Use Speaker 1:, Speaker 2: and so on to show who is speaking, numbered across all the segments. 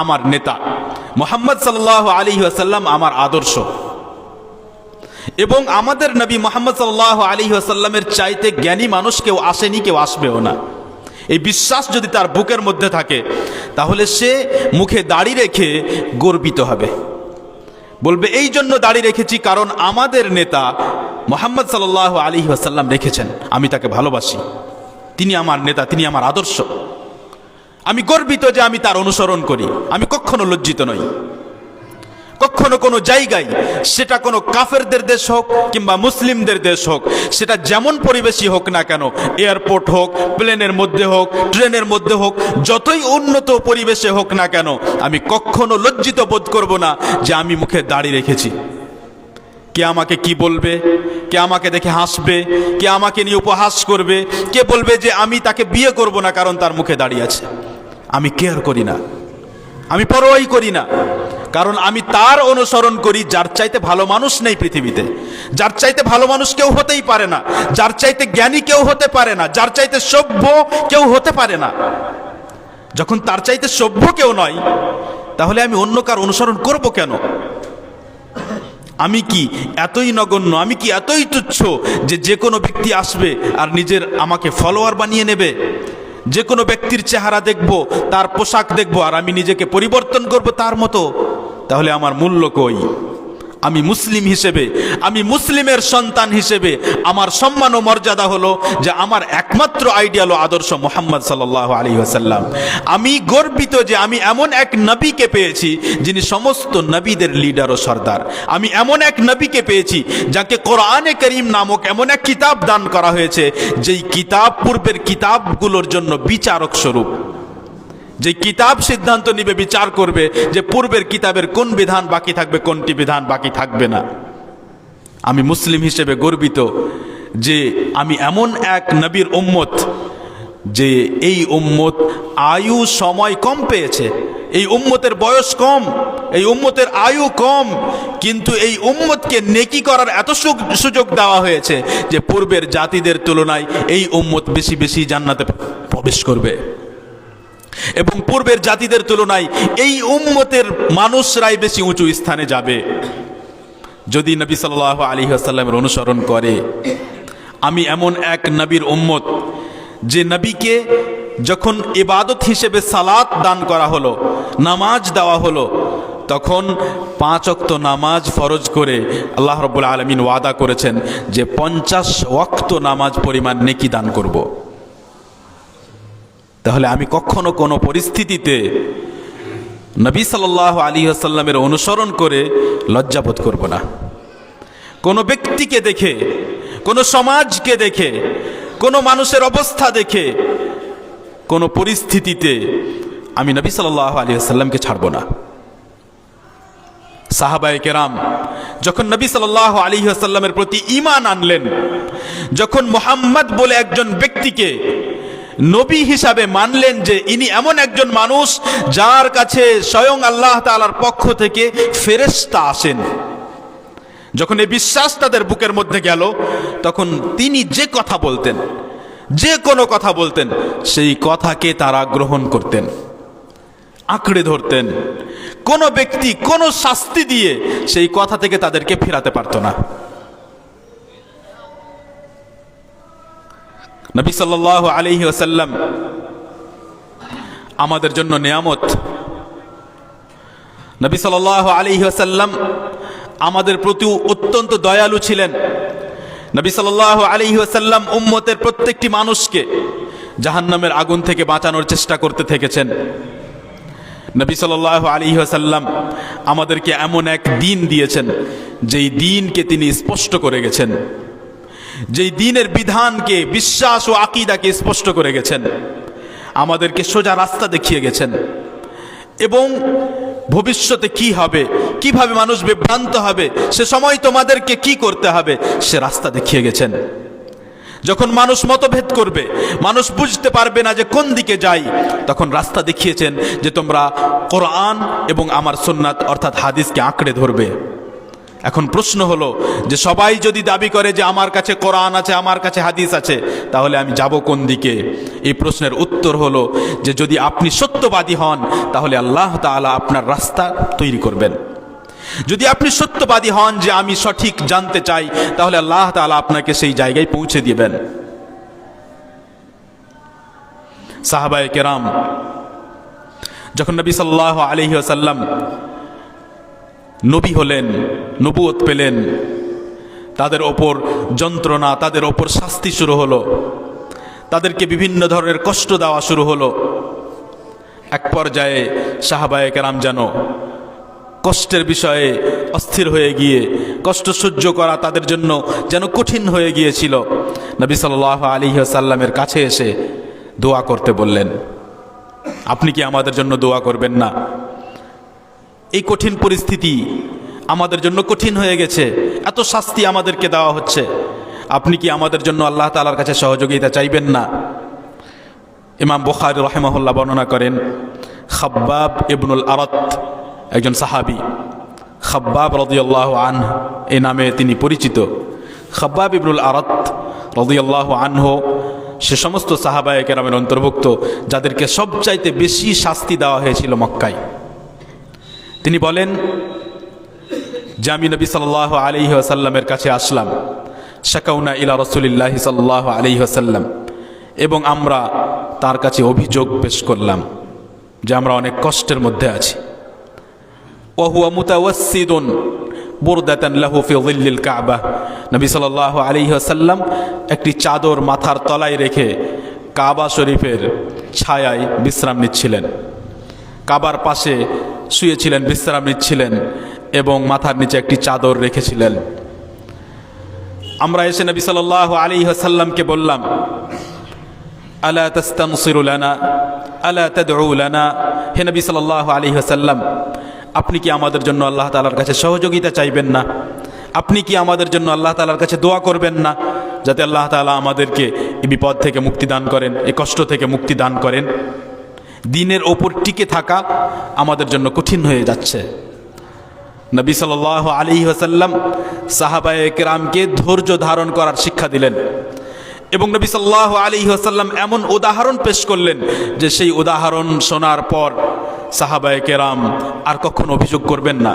Speaker 1: আমার নেতা, মুহাম্মদ সাল্লাল্লাহু আলাইহি ওয়াসাল্লাম আমার আদর্শ, এবং আমাদের নবী মুহাম্মদ সাল্লাল্লাহু আলাইহি ওয়াসাল্লামের চাইতে জ্ঞানী মানুষ কেউ আসেনি, কেউ আসবেও না। এই বিশ্বাস যদি তার বুকের মধ্যে থাকে, তাহলে সে মুখে দাড়ি রেখে গর্বিত হবে, বলবে এই জন্য দাড়ি রেখেছি কারণ আমাদের নেতা মুহাম্মদ সাল্লাল্লাহু আলাইহি ওয়াসাল্লাম রেখেছেন, আমি তাকে ভালোবাসি, তিনি আমার নেতা, তিনি আমার আদর্শ, আমি গর্বিত যে আমি তার অনুসরণ করি। আমি কখনো লজ্জিত নই, কখনো কোনো জায়গায়, সেটা কোনো কাফেরদের দেশ হোক কিংবা মুসলিমদের দেশ হোক, সেটা যেমন পরিবেশই হোক না কেন, এয়ারপোর্ট হোক, প্লেনের মধ্যে হোক, ট্রেনের মধ্যে হোক, যতই উন্নত পরিবেশে হোক না কেন, আমি কখনো লজ্জিত বোধ করব না যে আমি মুখে দাড়ি রেখেছি। কে আমাকে কি বলবে, কে আমাকে দেখে হাসবে, কে আমাকে নিয়ে উপহাস করবে, কে বলবে যে আমি তাকে বিয়ে করব না কারণ তার মুখে দাড়ি আছে, আমি কেয়ার করি না, আমি পরোয়াই করি না, কারণ আমি তার অনুসরণ করি যার চাইতে ভালো মানুষ নেই পৃথিবীতে, যার চাইতে ভালো মানুষ কেউ হতেই পারে না, যার চাইতে জ্ঞানী কেউ হতে পারে না, যার চাইতে সভ্য কেউ হতে পারে না। যখন তার চাইতে সভ্য কেউ নয়, তাহলে আমি অন্য কার অনুসরণ করব কেন? আমি কি এতই নগণ্য, আমি কি এতই তুচ্ছ যে যে কোনো ব্যক্তি আসবে আর নিজের আমাকে ফলোয়ার বানিয়ে নেবে? যে কোনো ব্যক্তির চেহারা দেখব, তার পোশাক দেখব, আর আমি নিজেকে পরিবর্তন করব তার মতো? তাহলে আমার মূল্য কই? আমি মুসলিম হিসেবে, আমি মুসলিমের সন্তান হিসেবে আমার সম্মান ও মর্যাদা হলো যে আমার একমাত্র আইডিয়াল ও আদর্শ মুহাম্মদ সাল্লাল্লাহু আলাইহি ওয়াসাল্লাম। আমি গর্বিত যে আমি এমন এক নবীকে পেয়েছি যিনি সমস্ত নবীদের লিডার ও সর্দার। আমি এমন এক নবীকে পেয়েছি যাকে কোরআনে কারীম নামক এমন এক কিতাব দান করা হয়েছে, যেই কিতাব পূর্বের কিতাবগুলোর জন্য বিচারক স্বরূপ, যে কিতাব সিদ্ধান্ত নিবে, বিচার করবে যে পূর্বের কিতাবের কোন বিধান বাকি থাকবে, কোনটি বিধান বাকি থাকবে না। আমি মুসলিম হিসেবে গর্বিত যে আমি এমন এক নবীর উম্মত, যে এই উম্মত আয়ু সময় কম পেয়েছে, এই উম্মতের বয়স কম, এই উম্মতের আয়ু কম, কিন্তু এই উম্মতকে নেকি করার এত সুযোগ দেওয়া হয়েছে যে পূর্বের জাতিদের তুলনায় এই উম্মত বেশি বেশি জান্নাতে প্রবেশ করবে, এবং পূর্বের জাতিদের তুলনায় এই উম্মতের মানুষরাই বেশি উঁচু স্থানে যাবে যদি নবী সাল্লাল্লাহু আলাইহি ওয়াসাল্লামের অনুসরণ করে। আমি এমন এক নবীর উম্মত যে নবীকে যখন ইবাদত হিসেবে সালাত দান করা হলো, নামাজ দেওয়া হলো, তখন 5 ওয়াক্ত নামাজ ফরজ করে আল্লাহ রাব্বুল আলামিন ওয়াদা করেছেন যে 50 ওয়াক্ত নামাজ পরিমাণ নেকি দান করব। তাহলে আমি কখনো কোনো পরিস্থিতিতে নবী সাল্লাল্লাহু আলাইহি ওয়াসাল্লামের অনুসরণ করে লজ্জাবোধ করব না। কোনো ব্যক্তিকে দেখে, কোনো সমাজকে দেখে, কোনো মানুষের অবস্থা দেখে, কোনো পরিস্থিতিতে আমি নবী সাল্লাল্লাহু আলাইহি ওয়াসাল্লামকে ছাড়ব না। সাহাবায়ে কেরাম যখন নবী সাল্লাল্লাহু আলাইহি ওয়াসাল্লামের প্রতি ঈমান আনলেন, যখন মুহাম্মদ বলে একজন ব্যক্তিকে নবী হিসাবে মানলেন যে ইনি এমন একজন মানুষ যার কাছে স্বয়ং আল্লাহ তাআলার পক্ষ থেকে ফেরেশতা আসেন, যখন এই বিশ্বাস তাদের বুকের মধ্যে গেল, তখন তিনি যে কথা বলতেন, যে কোনো কথা বলতেন, সেই কথাকে তারা গ্রহণ করতেন, আঁকড়ে ধরতেন। কোনো ব্যক্তি কোনো শাস্তি দিয়ে সেই কথা থেকে তাদেরকে ফেরাতে পারত না। নবী সাল্লাল্লাহু আলাইহি ওয়াসাল্লাম আমাদের জন্য নিয়ামত। নবী সাল্লাল্লাহু আলাইহি ওয়াসাল্লাম আমাদের প্রতি অত্যন্ত দয়ালু ছিলেন। নবী সাল্লাল্লাহু আলাইহি ওয়াসাল্লাম উম্মতের প্রত্যেকটি মানুষকে জাহান্নামের আগুন থেকে বাঁচানোর চেষ্টা করতে থেকেছেন। নবী সাল্লাল্লাহু আলাইহি ওয়াসাল্লাম আমাদেরকে এমন এক দ্বীন দিয়েছেন যেই দ্বীনকে তিনি স্পষ্ট করে গেছেন, যেই দ্বীনের বিধানকে, বিশ্বাস ও আকীদাকে স্পষ্ট করে গেছেন, আমাদেরকে সোজা রাস্তা দেখিয়ে গেছেন, এবং ভবিষ্যতে কি হবে, কিভাবে মানুষ বিভ্রান্ত হবে, সে সময় তোমাদেরকে কি করতে হবে, সে রাস্তা দেখিয়ে গেছেন। যখন মানুষ মতভেদ করবে, মানুষ বুঝতে পারবে না যে কোন দিকে যাই, তখন রাস্তা দেখিয়েছেন যে তোমরা কোরআন এবং আমার সুন্নাত অর্থাৎ হাদিসকে আঁকড়ে ধরবে। এখন প্রশ্ন হলো যে সবাই যদি দাবি করে যে আমার কাছে কোরআন আছে, আমার কাছে হাদিস আছে, তাহলে আমি যাব কোন দিকে? এই প্রশ্নের উত্তর হলো যে যদি আপনি সত্যবাদী হন তাহলে আল্লাহ তাআলা আপনার রাস্তা তৈরি করবেন। যদি আপনি সত্যবাদী হন যে আমি সঠিক জানতে চাই, তাহলে আল্লাহ তাআলা আপনাকে সেই জায়গায় পৌঁছে দিবেন। সাহাবায়ে কেরাম যখন নবী সাল্লাল্লাহু আলাইহি ওয়াসাল্লাম নবী হলেন, নবুয়ত পেলেন, তাদের ওপর যন্ত্রণা, তাদের ওপর শাস্তি শুরু হলো, তাদেরকে বিভিন্ন ধরনের কষ্ট দেওয়া শুরু হলো। এক পর্যায়ে সাহাবায়ে কেরাম যেন কষ্টের বিষয়ে অস্থির হয়ে গিয়ে কষ্ট সহ্য করা তাদের জন্য যেন কঠিন হয়ে গিয়েছিল। নবী সাল্লাল্লাহু আলাইহি ওয়াসাল্লামের কাছে এসে দোয়া করতে বললেন, আপনি কি আমাদের জন্য দোয়া করবেন না? এই কঠিন পরিস্থিতি আমাদের জন্য কঠিন হয়ে গেছে, এত শাস্তি আমাদেরকে দেওয়া হচ্ছে, আপনি কি আমাদের জন্য আল্লাহ তাআলার কাছে সহযোগিতা চাইবেন না? ইমাম বুখারী রাহিমাহুল্লাহ বর্ণনা করেন, খাব্বাব ইবনুল আরাত একজন সাহাবী, খাব্বাব রাদিয়াল্লাহু আনহু এই নামে তিনি পরিচিত। খাব্বাব ইবনুল আরাত রাদিয়াল্লাহু আনহু সে সমস্ত সাহাবায়ে কেরামের অন্তর্ভুক্ত যাদেরকে সবচাইতে বেশি শাস্তি দেওয়া হয়েছিল মক্কায়। তিনি বলেন যে আমি নবী সাল্লাল্লাহু আলাইহি ওয়াসাল্লামের কাছে আসলাম, শাকাউনা ইলা রাসূলিল্লাহি সাল্লাল্লাহু আলাইহি ওয়াসাল্লাম, এবং আমরা তার কাছে অভিযোগ পেশ করলাম যে আমরা অনেক কষ্টের মধ্যে আছি। ওয়া হুয়া মুতাওয়াসসিদুন বুরদাতান লাহু ফি যিল্লিল কাবা, নবী সাল্লাল্লাহু আলাইহি ওয়াসাল্লাম একটি চাদর মাথার তলায় রেখে কাবা শরীফের ছায়ায় বিশ্রাম নিচ্ছিলেন, কাবার পাশে শুয়েছিলেন, বিশ্রাম নিচ্ছিলেন এবং মাথার নিচে একটি চাদর রেখেছিলেন। আমরা এসে নবী সাল্লাল্লাহু আলাইহি ওয়াসাল্লামকে বললাম, আলা তাস্তানসিরু লানা আলা তাদউ লানা, হে নবী সাল্লাল্লাহু আলাইহি ওয়াসাল্লাম, আপনি কি আমাদের জন্য আল্লাহ তাআলার কাছে সহযোগিতা চাইবেন না? আপনি কি আমাদের জন্য আল্লাহ তাআলার কাছে দোয়া করবেন না যাতে আল্লাহ তাআলা আমাদেরকে এই বিপদ থেকে মুক্তি দান করেন, এই কষ্ট থেকে মুক্তি দান করেন? দ্বীনের ওপর টিকে থাকা আমাদের জন্য কঠিন হয়ে যাচ্ছে। নবী সাল্লাল্লাহু আলাইহি ওয়াসাল্লাম সাহাবায়ে কেরামকে ধৈর্য ধারণ করার শিক্ষা দিলেন এবং নবী সাল্লাল্লাহু আলাইহি ওয়াসাল্লাম এমন উদাহরণ পেশ করলেন যে সেই উদাহরণ শোনার পর সাহাবায়ে কেরাম আর কখনো অভিযোগ করবেন না।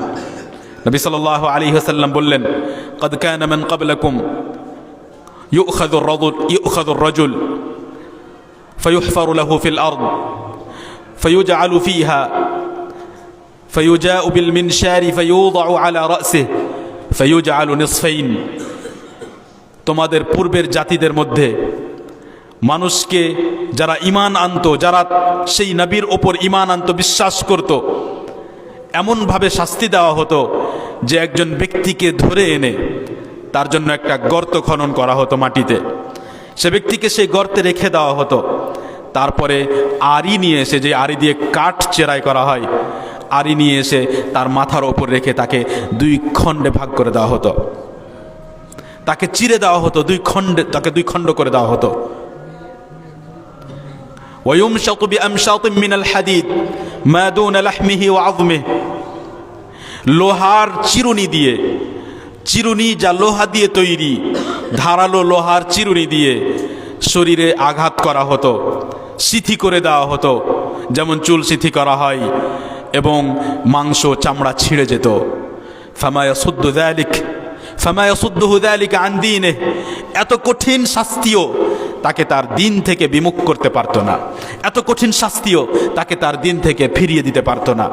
Speaker 1: নবী সাল্লাল্লাহু আলাইহি ওয়াসাল্লাম বললেন, ক্বাদ কানা মান ক্বাবলাকুম ইউখাযুর রাজুল ফায়ুহফারু লাহু ফিল আরদ ফায়ুজআলু ফিহা ফায়ুজাউ বিল মিনশারি ফায়ুদাউ আলা রাসিহি ফায়ুজআলু নিসফাইন। তোমাদের পূর্বের জাতিদের মধ্যে মানুষকে যারা ঈমান আনতো, যারা সেই নবীর ওপর ঈমান আনতো, বিশ্বাস করত, এমনভাবে শাস্তি দেওয়া হতো যে একজন ব্যক্তিকে ধরে এনে তার জন্য একটা গর্ত খনন করা হতো মাটিতে, সে ব্যক্তিকে সেই গর্তে রেখে দেওয়া হতো, তারপরে আড়ি নিয়ে এসে, যে আড়ি দিয়ে কাঠ চেরাই করা হয়, আড়ি নিয়ে এসে তার মাথার ওপর রেখে তাকে দুই খণ্ডে ভাগ করে দেওয়া হতো, তাকে চিরে দেওয়া হতো, তাকে দুই খণ্ড করে দেওয়া হতো। ওয়ায়ুমশাতু বিআমশাতিন মিনাল হাদিদ মা দুনা লাহমিহি ওয়া আযমিহি, লোহার চিরুনি দিয়ে, চিরুনি যা লোহা দিয়ে তৈরি, ধারালো লোহার চিরুনি দিয়ে শরীরে আঘাত করা হতো, সিথি করে দেওয়া হতো, যেমন চুল সিথি করা হয়, এবং মাংস চামড়া ছিঁড়ে যেত। ফামা ইয়াসুদ্দুহু যালিকা আন দীনিহি, এত কঠিন শাস্তিও তাকে তার দিন থেকে বিমুখ করতে পারত না, এত কঠিন শাস্তিও তাকে তার দিন থেকে ফিরিয়ে দিতে পারত না।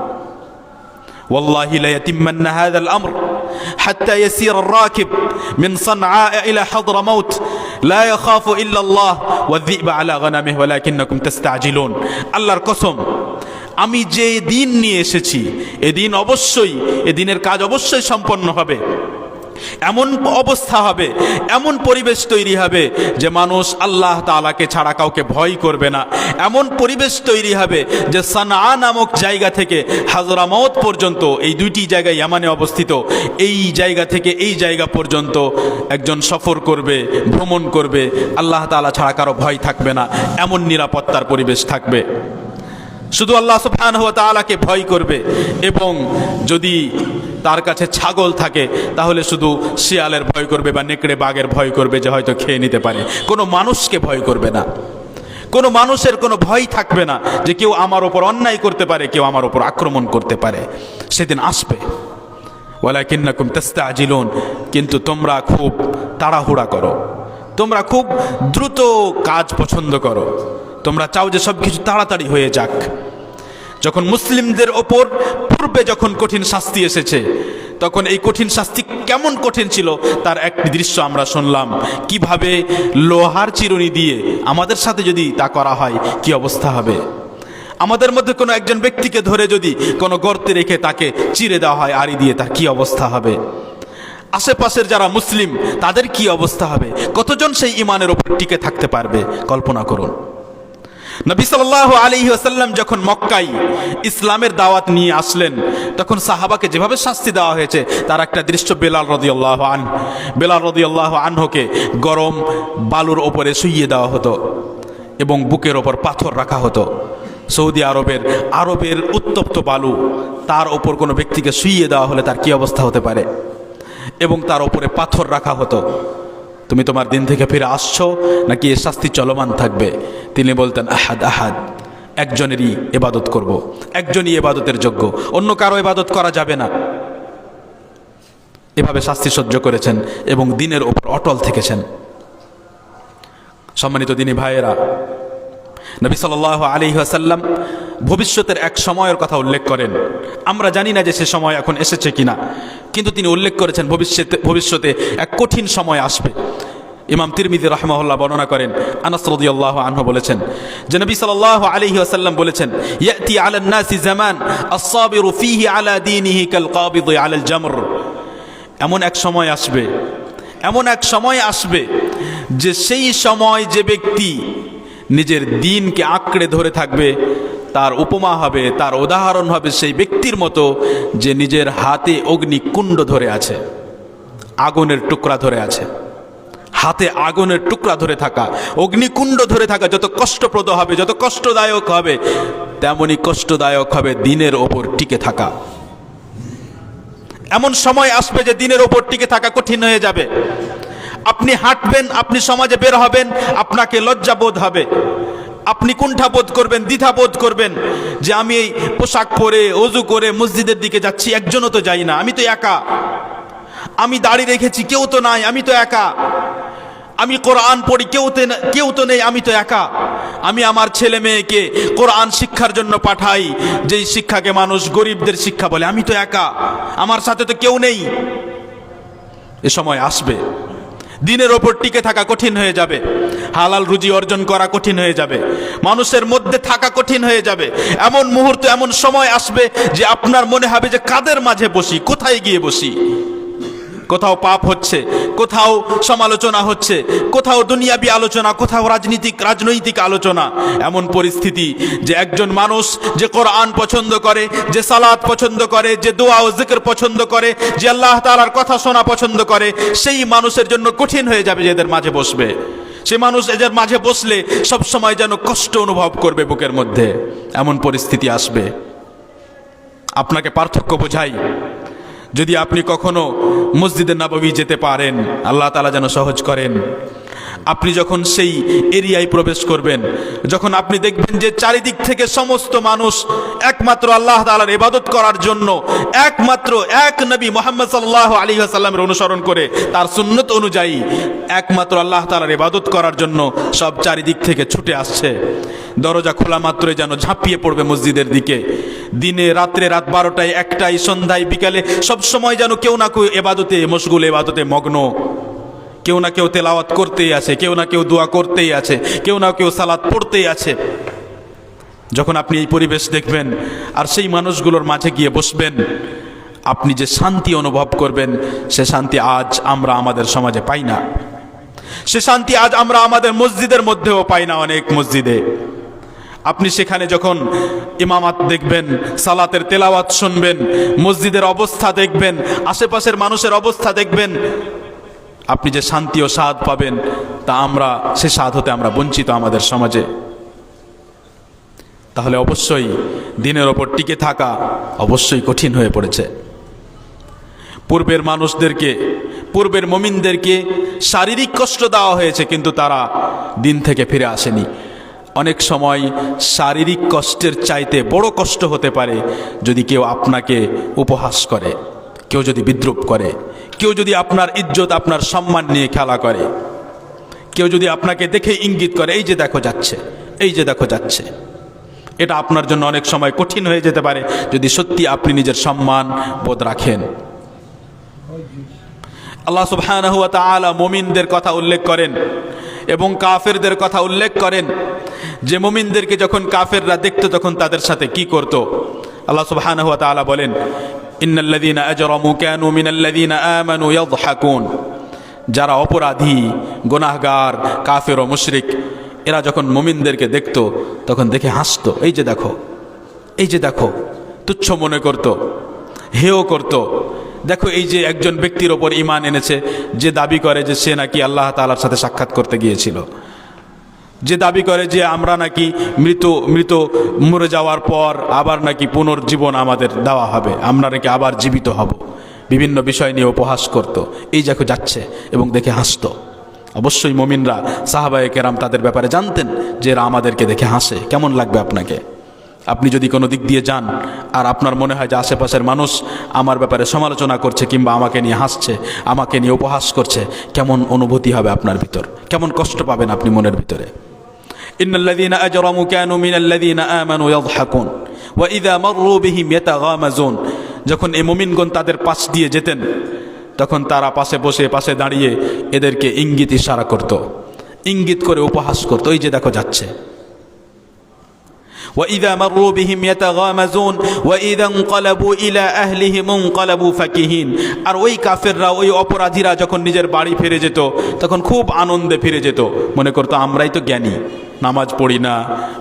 Speaker 1: ওয়াল্লাহি লা ইয়াতিম্মান্না হাযাল আমর হাত্তা ইয়াসির আর-রাকিব মিন সানআ ইলা হাদরামাউত লা ইয়াখাফু ইল্লা আল্লাহ ওয়ায-যি'বা আলা গনামিহি ওয়ালাকিন্নাকুম তাস্তাজিলুন। আল্লাহর কসম, আমি যে দিন নিয়ে এসেছি এ দিন অবশ্যই, এ দিনের কাজ অবশ্যই সম্পন্ন হবে, এমন অবস্থা হবে, এমন পরিবেশ তৈরি হবে যে মানুষ আল্লাহ তাআলাকে ছাড়া কাউকে ভয় করবে না, এমন পরিবেশ তৈরি হবে যে সানআ নামক জায়গা থেকে হাজরামাউত পর্যন্ত, এই দুইটি জায়গায় ইয়ামানে অবস্থিত, এই জায়গা থেকে এই জায়গা পর্যন্ত একজন সফর করবে, ভ্রমণ করবে, আল্লাহ তাআলা ছাড়া কারো ভয় থাকবে না, এমন নিরাপত্তার পরিবেশ থাকবে। শুধু আল্লাহ সুবহানাহু ওয়া তাআলাকে ভয় করবে। এবং যদি তার কাছে ছাগল থাকে, তাহলে শুধু শিয়ালের ভয় করবে বা নেকড়ে বাঘের ভয় করবে যে হয়তো খেয়ে নিতে পারে, কোনো মানুষকে ভয় করবে না। কোনো মানুষের কোনো ভয় থাকবে না যে কেউ আমার ওপর অন্যায় করতে পারে, কেউ আমার ওপর আক্রমণ করতে পারে। সেদিন আসবে। ওয়ালাকিন্নাকুম তাস্তাজিলুন, কিন্তু তোমরা খুব তাড়াহুড়া করো, তোমরা খুব দ্রুত কাজ পছন্দ করো, তোমরা চাও যে সব কিছু তাড়াতাড়ি হয়ে যাক। যখন মুসলিমদের ওপর পূর্বে যখন কঠিন শাস্তি এসেছে, তখন এই কঠিন শাস্তি কেমন কঠিন ছিল তার একটি দৃশ্য আমরা শুনলাম। কিভাবে লোহার চিরুনি দিয়ে আমাদের সাথে যদি তা করা হয় কি অবস্থা হবে। আমাদের মধ্যে কোনো একজন ব্যক্তিকে ধরে যদি কোনো গর্তে রেখে তাকে চিরে দেওয়া হয় আড়ি দিয়ে, তার কি অবস্থা হবে। আশেপাশের যারা মুসলিম তাদের কি অবস্থা হবে, কতজন সেই ইমানের ওপর টিকে থাকতে পারবে কল্পনা করুন। নবী সাল্লাল্লাহু আলাইহি ওয়াসাল্লাম যখন মক্কায় ইসলামের দাওয়াত নিয়ে আসলেন, তখন সাহাবাকে যেভাবে শাস্তি দেওয়া হয়েছে তার একটা দৃশ্য বেলাল রাদিয়াল্লাহু আনহুকে গরম বালুর ওপরে শুইয়ে দেওয়া হতো এবং বুকের ওপর পাথর রাখা হতো। সৌদি আরবের উত্তপ্ত বালু, তার ওপর কোনো ব্যক্তিকে শুইয়ে দেওয়া হলে তার কি অবস্থা হতে পারে, এবং তার ওপরে পাথর রাখা হতো। তুমি তোমার দিন থেকে ফিরে আসছো নাকি এ শাস্তি চলমান থাকবে। তিনি বলতেন আহাদ আহাদ, একজনেরই ইবাদত করব, একজনই ইবাদতের যোগ্য, অন্য কারো ইবাদত করা যাবে না। এভাবে শাস্তি সহ্য করেছেন এবং দিনের ওপর অটল থেকেছেন। সম্মানিত দিনী ভাইয়েরা, নবী সাল্লাল্লাহু আলাইহি ওয়াসাল্লাম ভবিষ্যতের এক সময়ের কথা উল্লেখ করেন। আমরা জানি না যে সে সময় এখন এসেছে কিনা, কিন্তু তিনি উল্লেখ করেছেন ভবিষ্যতে এক কঠিন সময় আসবে। ইমাম তিরমিজি রাহিমাহুল্লাহ বর্ণনা করেন, আনাস রাদিয়াল্লাহু আনহু বলেছেন যে নবী সাল্লাল্লাহু আলাইহি ওয়াসাল্লাম বলেছেন, ইয়াতি আলান নাসি জামান আস-সাবিরু ফীহি আলা দীনিহি কাল কাবিদি আলাল জামর। এমন এক সময় আসবে যে সেই সময় যে ব্যক্তি নিজের দ্বীনকে আঁকড়ে ধরে থাকবে, তার উপমা হবে, তার উদাহরণ হবে সেই ব্যক্তির মতো যে নিজের হাতে অগ্নিকুণ্ড ধরে আছে, আগুনের টুকরা ধরে আছে। হাতে আগুনের টুকরা ধরে থাকা, অগ্নিকুণ্ড ধরে থাকা যত কষ্টপ্রদ হবে, যত কষ্টদায়ক হবে, তেমনই কষ্টদায়ক হবে দ্বীনের ওপর টিকে থাকা। এমন সময় আসবে যে দ্বীনের ওপর টিকে থাকা কঠিন হয়ে যাবে। আপনি হাঁটবেন, আপনি সমাজে বের হবেন, আপনাকে লজ্জাবোধ হবে, আপনি কুণ্ঠাবোধ করবেন, দ্বিধাবোধ করবেন যে আমি এই পোশাক পরে ওযু করে মসজিদের দিকে যাচ্ছি, একজনও তো যাই না, আমি তো একা, আমি দাড়ি রেখেছি কেউ তো নাই, আমি তো একা, আমি কোরআন পড়ি কেউ তো নেই, আমি তো একা, আমি আমার ছেলে মেয়েকে কোরআন শিক্ষার জন্য পাঠাই, যেই শিক্ষাকে মানুষ গরিবদের শিক্ষা বলে, আমি তো একা, আমার সাথে তো কেউ নেই। এ সময় আসবে, দিনের ওপর টিকে থাকা কঠিন হয়ে যাবে, হালাল রুজি অর্জন করা কঠিন হয়ে যাবে, মানুষের মধ্যে থাকা কঠিন হয়ে যাবে। এমন মুহূর্ত, এমন সময় আসবে যে আপনার মনে হবে যে কাদের মাঝে বসি, কোথায় গিয়ে বসি। কোথাও পাপ হচ্ছে, কোথাও সমালোচনা হচ্ছে, কোথাও দুনিয়াবি আলোচনা, কোথাও রাজনৈতিক আলোচনা। এমন পরিস্থিতি যে একজন মানুষ যে কোরআন পছন্দ করে, যে সালাত পছন্দ করে, যে দোয়া ও জিকির পছন্দ করে, যে আল্লাহ তাআলার কথা শোনা পছন্দ করে, সেই মানুষের জন্য কঠিন হয়ে যাবে যে এদের মাঝে বসবে। সে মানুষ এদের মাঝে বসলে সব সময় যেন কষ্ট অনুভব করবে বুকের মধ্যে। এমন পরিস্থিতি আসবে। আপনাকে পার্থক্য বোঝাই, যদি আপনি কখনো মসজিদে নববী যেতে পারেন, আল্লাহ তাআলা যেন সহজ করেন। আপনি যখন সেই এরিয়ায় প্রবেশ করবেন, যখন আপনি দেখবেন যে চারিদিক থেকে সমস্ত মানুষ একমাত্র আল্লাহ তাআলার ইবাদত করার জন্য, একমাত্র এক নবী মুহাম্মদ সাল্লাল্লাহু আলাইহি ওয়াসাল্লামের অনুসরণ করে, তার সুন্নত অনুযায়ী একমাত্র আল্লাহ তাআলার ইবাদত করার জন্য সব চারিদিক থেকে ছুটে আসছে। দরজা খোলা মাত্রই যেন ঝাঁপিয়ে পড়বে মসজিদের দিকে। দিনে রাত্রে, রাত 12টায়, 1টায়, সন্ধ্যায়, বিকালে সব সময় যেন কেউ না কেউ ইবাদতে মশগুল, ইবাদতে মগ্ন, কেউ না কেউ তেলাওয়াত করতেই আছে, কেউ না কেউ দোয়া করতেই আছে, কেউ না কেউ সালাত পড়তেই আছে। যখন আপনি এই পরিবেশ দেখবেন আর সেই মানুষগুলোর মাঝে গিয়ে বসবেন, আপনি যে শান্তি অনুভব করবেন, সে শান্তি আজ আমরা আমাদের সমাজে পাই না। সে শান্তি আজ আমরা আমাদের মসজিদের মধ্যেও পাই না। অনেক মসজিদে আপনি সেখানে যখন ইমামাত দেখবেন, সালাতের তেলাওয়াত শুনবেন, মসজিদের অবস্থা দেখবেন, আশেপাশের মানুষের অবস্থা দেখবেন, আপনি যে শান্তি ও স্বাদ পাবেন, তা আমরা সে স্বাদ হতে আমরা বঞ্চিত আমাদের সমাজে। তাহলে অবশ্যই দিনের ওপর টিকে থাকা অবশ্যই কঠিন হয়ে পড়েছে। পূর্বের মানুষদেরকে, পূর্বের মুমিনদেরকে শারীরিক কষ্ট দেওয়া হয়েছে, কিন্তু তারা দিন থেকে ফিরে আসেনি। অনেক সময় শারীরিক কষ্টের চাইতে বড় কষ্ট হতে পারে যদি কেউ আপনাকে উপহাস করে, কেউ যদি বিদ্রূপ করে, কেউ যদি আপনার ইজ্জত, আপনার সম্মান নিয়ে খেলা করে, কেউ যদি আপনাকে দেখে ইঙ্গিত করে এই যে দেখো যাচ্ছে, এই যে দেখো যাচ্ছে। এটা আপনার জন্য অনেক সময় কঠিন হয়ে যেতে পারে যদি সত্যি আপনি নিজের সম্মান বোধ রাখেন। আল্লাহ সুবহানাহু ওয়া তাআলা মুমিনদের কথা উল্লেখ করেন এবং কাফেরদের কথা উল্লেখ করেন যে মুমিনদেরকে যখন কাফেররা দেখত তখন তাদের সাথে কি করত। আল্লাহ সুবহানাহু ওয়া তাআলা বলেন, ইন্নাল্লাযীনা আজরামু কানু মিনাল্লাযীনা আমানু ইয়াদহাকুন। যারা অপরাধী, গুনাহগার, কাফের ও মুশরিক, এরা যখন মুমিনদেরকে দেখত তখন দেখে হাসত, এই যে দেখো, এই যে দেখো, তুচ্ছ মনে করত, হেয় করত। দেখো এই যে একজন ব্যক্তির ওপর ঈমান এনেছে, যে দাবি করে যে সে নাকি আল্লাহ তাআলার সাথে সাক্ষাৎ করতে গিয়েছিল, যে দাবি করে যে আমরা নাকি মৃত মরে যাওয়ার পর আবার নাকি পুনর্জীবন আমাদের দেওয়া হবে, আমরা নাকি আবার জীবিত হব। বিভিন্ন বিষয় নিয়ে উপহাস করত। এই দেখো যাচ্ছে এবং দেখে হাসত। অবশ্যই মুমিনরা, সাহাবায়ে কেরাম তাদের ব্যাপারে জানতেন যে এরা আমাদেরকে দেখে হাসে। কেমন লাগবে আপনাকে? আপনি যদি কোনো দিক দিয়ে যান আর আপনার মনে হয় যে আশেপাশের মানুষ আমার ব্যাপারে সমালোচনা করছে কিংবা আমাকে নিয়ে হাসছে, আমাকে নিয়ে উপহাস করছে, কেমন অনুভূতি হবে আপনার ভিতর? কেমন কষ্ট পাবেন আপনি মনের ভিতরে? ইন্নাল্লাযীনা আজরামু কানু মিনাল্লাযীনা আমানু ইয়াদহাকুন ওয়া ইযা মাররু বিহিম ইয়াতাগামাজুন। যখন এই মুমিনগণ তাদের পাশ দিয়ে যেতেন তখন তারা পাশে বসে, পাশে দাঁড়িয়ে এদেরকে ইঙ্গিত ইশারা করত, ইঙ্গিত করে উপহাস করত, এই যে দেখো যাচ্ছে। وَإِذَا مَرُّوا بِهِمْ يَتَغَامَزُونَ وَإِذَا انقَلَبُوا إِلَى أَهْلِهِمُ انقَلَبُوا فَكِهِينَ। আর ওই কাফেররা, ওই অপরাধীরা যখন নিজের বাড়ি ফিরে যেত তখন খুব আনন্দে ফিরে যেত। মনে করতো আমরাই তো জ্ঞানী, নামাজ পড়ি না,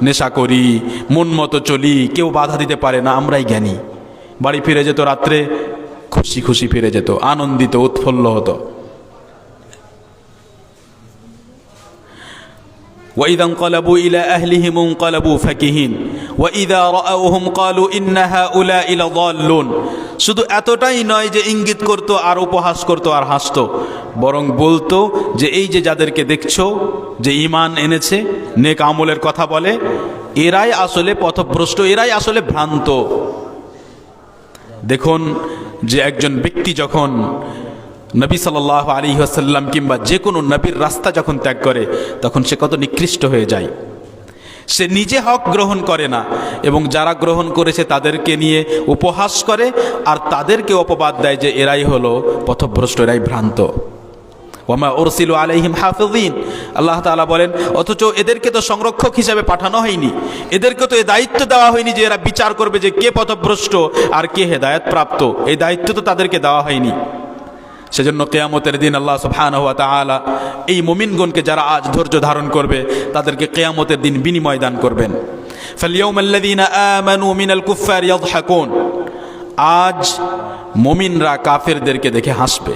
Speaker 1: নেশা করি, মন মতো চলি, কেউ বাধা দিতে পারে না, আমরাই জ্ঞানী। বাড়ি ফিরে যেত রাত্রে, খুশি খুশি ফিরে যেত, আনন্দিত, উৎফুল্ল হতো। وَإِذَا انقَلَبُوا إِلَى أَهْلِهِمُ انقَلَبُوا فَكِهِينَ وَإِذَا رَأَوْهُمْ قَالُوا إِنَّ هَؤُلَاءِ لَضَالُّونَ। শুধু এতটাই নয় যে ইঙ্গিত করতো আর উপহাস করতো আর হাসতো, বরং বলতো যে এই যে যাদেরকে দেখছো যে ঈমান এনেছে, নেক আমলের কথা বলে, এরাই আসলে পথভ্রষ্ট, এরাই আসলে ভ্রান্ত। দেখুন যে একজন ব্যক্তি যখন নবী সাল্লাল্লাহু আলাইহি ওয়াসাল্লাম কিংবা যে কোনো নবীর রাস্তা যখন ত্যাগ করে তখন সে কত নিকৃষ্ট হয়ে যায়। সে নিজে হক গ্রহণ করে না এবং যারা গ্রহণ করেছে তাদেরকে নিয়ে উপহাস করে আর তাদেরকে অপবাদ দেয় যে এরাই হলো পথভ্রষ্ট, এরাই ভ্রান্ত। ওয়ামা উরসিলু আলাইহিম হাফিযিন। আল্লাহ তাআলা বলেন, অথচ এদেরকে তো সংরক্ষক হিসাবে পাঠানো হয়নি, এদেরকে তো এই দায়িত্ব দেওয়া হয়নি যে এরা বিচার করবে যে কে পথভ্রষ্ট আর কে হেদায়েত প্রাপ্ত। এই দায়িত্ব তো তাদেরকে দেওয়া হয়নি। সেজন্য কিয়ামতের দিন আল্লাহ সুবহানাহু ওয়া তাআলা এই মুমিনগণকে যারা আজ ধৈর্য ধারণ করবে তাদেরকে কিয়ামতের দিন বিনিময় দান করবেন। ফালইয়াউমাল্লাযীনা আমানু মিনাল কুফফারি ইয়াদহাকুন। আজ মুমিনরা কাফেরদেরকে দেখে হাসবে।